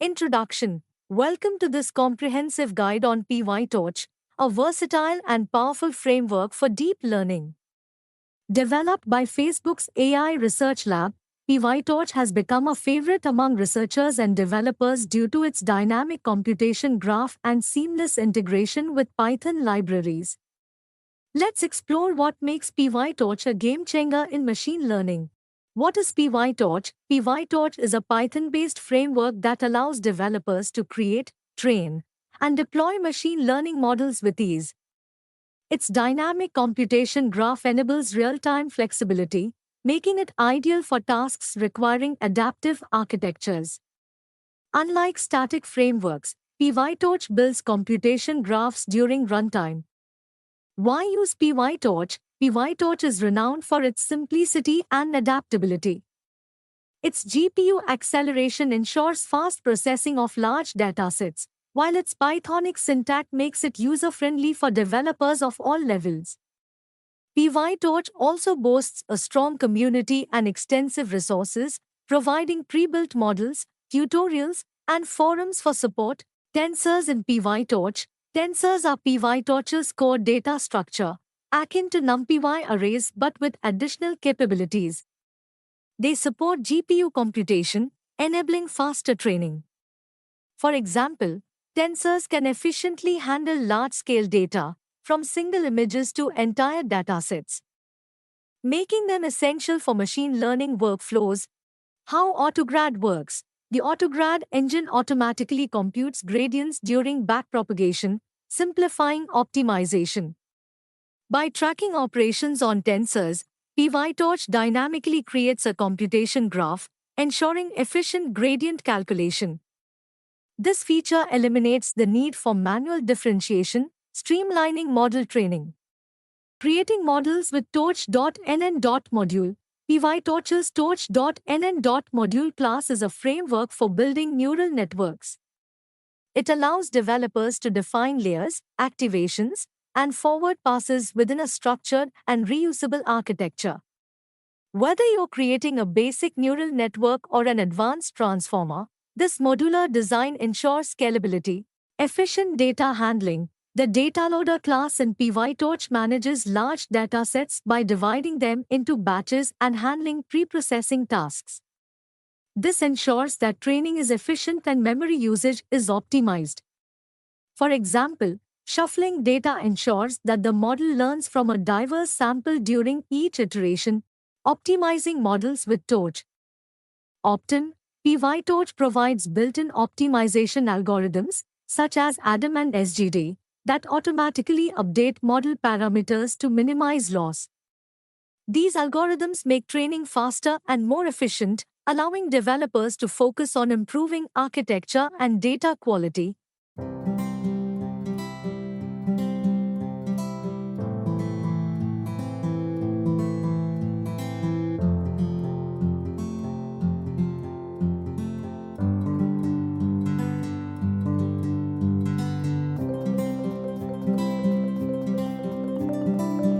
Introduction. Welcome to this comprehensive guide on PyTorch, a versatile and powerful framework for deep learning. Developed by Facebook's AI Research Lab, PyTorch has become a favorite among researchers and developers due to its dynamic computation graph and seamless integration with Python libraries. Let's explore what makes PyTorch a game-changer in machine learning. What is PyTorch? PyTorch is a Python-based framework that allows developers to create, train, and deploy machine learning models with ease. Its dynamic computation graph enables real-time flexibility, making it ideal for tasks requiring adaptive architectures. Unlike static frameworks, PyTorch builds computation graphs during runtime. Why use PyTorch? PyTorch is renowned for its simplicity and adaptability. Its GPU acceleration ensures fast processing of large datasets, while its Pythonic syntax makes it user-friendly for developers of all levels. PyTorch also boasts a strong community and extensive resources, providing pre-built models, tutorials, and forums for support. Tensors in PyTorch. Tensors are PyTorch's core data structure, akin to NumPy arrays but with additional capabilities. They support GPU computation, enabling faster training. For example, tensors can efficiently handle large-scale data, from single images to entire datasets, making them essential for machine learning workflows. How AutoGrad works. The AutoGrad engine automatically computes gradients during backpropagation, simplifying optimization. By tracking operations on tensors, PyTorch dynamically creates a computation graph, ensuring efficient gradient calculation. This feature eliminates the need for manual differentiation, streamlining model training. Creating models with torch.nn.module. PyTorch's torch.nn.module class is a framework for building neural networks. It allows developers to define layers, activations, and forward passes within a structured and reusable architecture. Whether you're creating a basic neural network or an advanced transformer, this modular design ensures scalability, efficient data handling. The DataLoader class in PyTorch manages large datasets by dividing them into batches and handling pre-processing tasks. This ensures that training is efficient and memory usage is optimized. For example, shuffling data ensures that the model learns from a diverse sample during each iteration, optimizing models with Torch. Optin. PyTorch provides built-in optimization algorithms, such as ADAM and SGD, that automatically update model parameters to minimize loss. These algorithms make training faster and more efficient, allowing developers to focus on improving architecture and data quality.